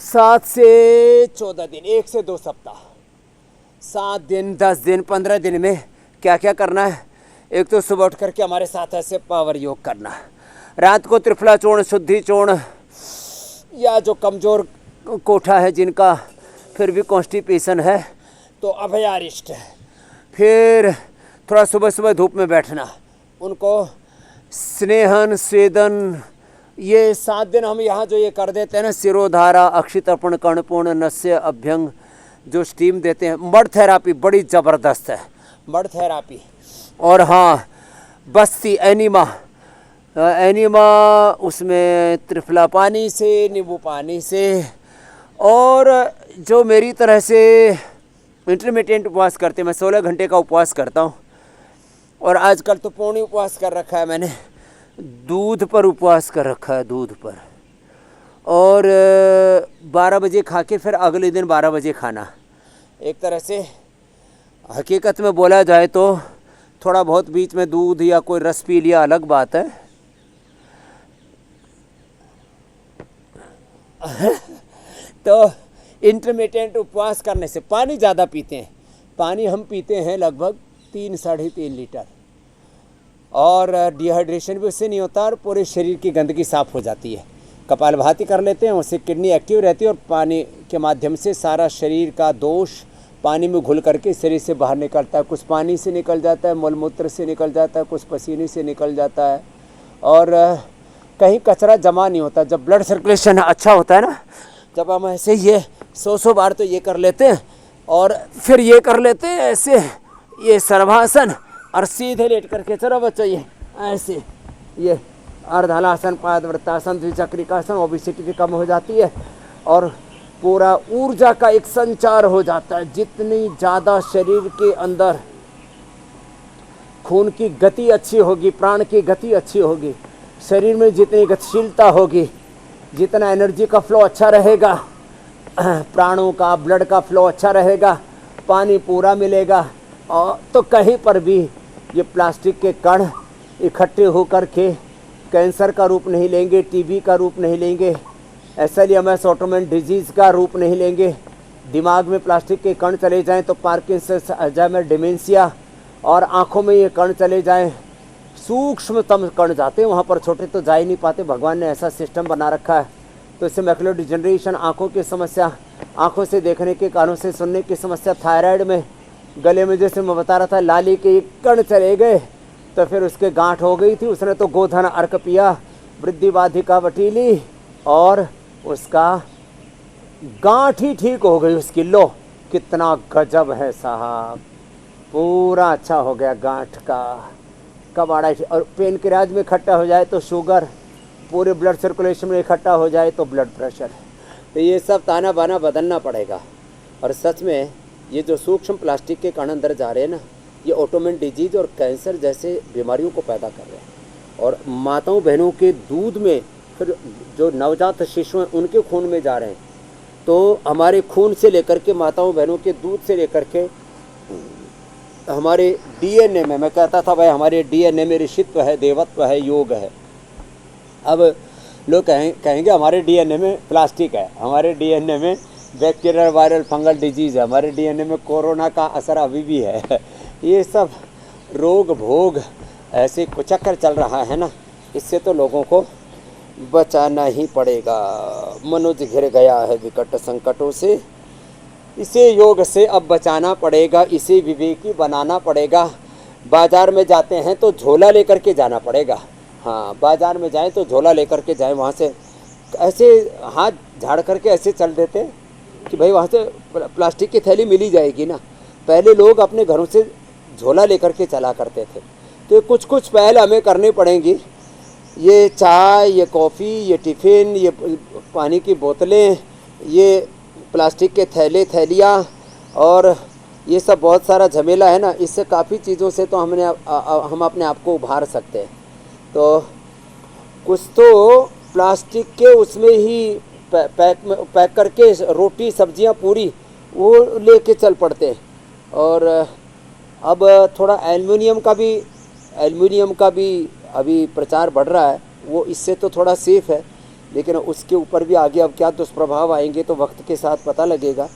7 से 14 दिन, 1 से 2 सप्ताह, 7 दिन, 10 दिन, 15 दिन में क्या क्या करना है। एक तो सुबह उठ करके हमारे साथ ऐसे पावर योग करना, रात को त्रिफला चूर्ण, शुद्धि चूर्ण, या जो कमज़ोर कोठा है जिनका फिर भी कॉन्स्टिपेशन है तो अभयारिष्ट है। फिर थोड़ा सुबह सुबह धूप में बैठना, उनको स्नेहन स्वेदन, ये 7 दिन हम यहाँ जो ये कर देते हैं ना, सिरोधारा, अक्षितर्पण, कर्णपूर्ण, नस्य अभ्यंग, जो स्टीम देते हैं, मड थेरापी बड़ी ज़बरदस्त है, मड थेरापी। और हाँ, बस्ती एनिमा, उसमें त्रिफला पानी से, नींबू पानी से। और जो मेरी तरह से इंटरमिटेंट उपवास करते हैं, मैं 16 घंटे का उपवास करता हूँ, और आजकल तो पूर्ण उपवास कर रखा है मैंने, दूध पर उपवास कर रखा है, दूध पर। और 12 बजे खा के फिर अगले दिन 12 बजे खाना। एक तरह से हकीकत में बोला जाए तो थोड़ा बहुत बीच में दूध या कोई रस पी लिया अलग बात है। तो इंटरमिटेंट उपवास करने से पानी ज़्यादा पीते हैं, पानी हम पीते हैं लगभग 3-3.5 लीटर, और डिहाइड्रेशन भी उससे नहीं होता, और पूरे शरीर की गंदगी साफ़ हो जाती है। कपालभाति कर लेते हैं, उससे किडनी एक्टिव रहती है, और पानी के माध्यम से सारा शरीर का दोष पानी में घुल करके शरीर से बाहर निकलता है। कुछ पानी से निकल जाता है, मलमूत्र से निकल जाता है, कुछ पसीने से निकल जाता है, और कहीं कचरा जमा नहीं होता। जब ब्लड सर्कुलेशन अच्छा होता है ना, जब हम ऐसे ये 100 बार तो ये कर लेते हैं, और फिर ये कर लेते हैं ऐसे, ये सर्वासन, और सीधे लेट करके चलो बच्चों ये ऐसे, ये अर्धहलासन, पादवृत्तासन, द्विचक्रिकासन, ओबेसिटी भी कम हो जाती है, और पूरा ऊर्जा का एक संचार हो जाता है। जितनी ज़्यादा शरीर के अंदर खून की गति अच्छी होगी, प्राण की गति अच्छी होगी, शरीर में जितनी गतिशीलता होगी, जितना एनर्जी का फ्लो अच्छा रहेगा, प्राणों का, ब्लड का फ्लो अच्छा रहेगा, पानी पूरा मिलेगा, और तो कहीं पर भी ये प्लास्टिक के कण इकट्ठे होकर के कैंसर का रूप नहीं लेंगे, टीबी का रूप नहीं लेंगे, एल्जाइमर्स, ऑटोइम्यून डिजीज़ का रूप नहीं लेंगे। दिमाग में प्लास्टिक के कण चले जाएं तो पार्किंसंस, अल्जाइमर, डिमेंशिया, और आँखों में ये कण चले जाएं, सूक्ष्मतम कण जाते हैं वहाँ पर, छोटे तो जा ही नहीं पाते। भगवान ने ऐसा सिस्टम बना रखा है। तो इससे मैकुलर डिजनरेशन, आँखों की समस्या, आँखों से देखने के, कानों से सुनने की समस्या, थायराइड में, गले में, जैसे मैं बता रहा था, लाली के कण चले गए तो फिर उसके गांठ हो गई थी, उसने तो गोधन अर्क पिया, वृद्धिवाधिका वटीली, और उसका गांठ ही ठीक हो गई उसकी। लो कितना गजब है साहब, पूरा अच्छा हो गया गांठ का कबाड़ा। और पेनक्रियाज में इकट्ठा हो जाए तो शुगर, पूरे ब्लड सर्कुलेशन में इकट्ठा हो जाए तो ब्लड प्रेशर। तो ये सब ताना बाना बदलना पड़ेगा। और सच में ये जो सूक्ष्म प्लास्टिक के कण अंदर जा रहे हैं ना, ये ऑटोइम्यून डिजीज और कैंसर जैसे बीमारियों को पैदा कर रहे हैं। और माताओं बहनों के दूध में, फिर जो नवजात शिशु हैं उनके खून में जा रहे हैं। तो हमारे खून से लेकर के, माताओं बहनों के दूध से लेकर के, हमारे डीएनए में, मैं कहता था भाई हमारे डीएनए में ऋषित्व है, देवत्व है, योग है। अब लोग कहेंगे हमारे डीएनए में प्लास्टिक है, हमारे डीएनए में बैक्टीरियल, वायरल, फंगल डिजीज़ है, हमारे डीएनए में कोरोना का असर अभी भी है। ये सब रोग भोग ऐसे कुचक्कर चल रहा है ना, इससे तो लोगों को बचाना ही पड़ेगा। मनुष्य घिर गया है विकट संकटों से, इसे योग से अब बचाना पड़ेगा, इसे विवेकी बनाना पड़ेगा। बाज़ार में जाते हैं तो झोला लेकर के जाना पड़ेगा। हाँ, बाज़ार में जाएं तो झोला लेकर के जाएं, वहाँ से ऐसे हाथ झाड़ करके ऐसे चल देते कि भाई वहाँ से प्लास्टिक की थैली मिल ही जाएगी ना। पहले लोग अपने घरों से झोला लेकर के चला करते थे। तो कुछ कुछ पहल हमें करनी पड़ेंगी। ये चाय, ये कॉफ़ी, ये टिफ़िन, ये पानी की बोतलें, ये प्लास्टिक के थैले, थैलियाँ, और ये सब बहुत सारा झमेला है ना, इससे काफ़ी चीज़ों से तो हम अपने आप को उभार सकते हैं। तो कुछ तो प्लास्टिक के उसमें ही पैक करके रोटी, सब्जियां पूरी वो लेके चल पड़ते हैं। और अब थोड़ा एल्युमिनियम का भी अभी प्रचार बढ़ रहा है, वो इससे तो थोड़ा सेफ़ है। लेकिन उसके ऊपर भी आगे अब क्या दुष्प्रभाव आएंगे तो वक्त के साथ पता लगेगा।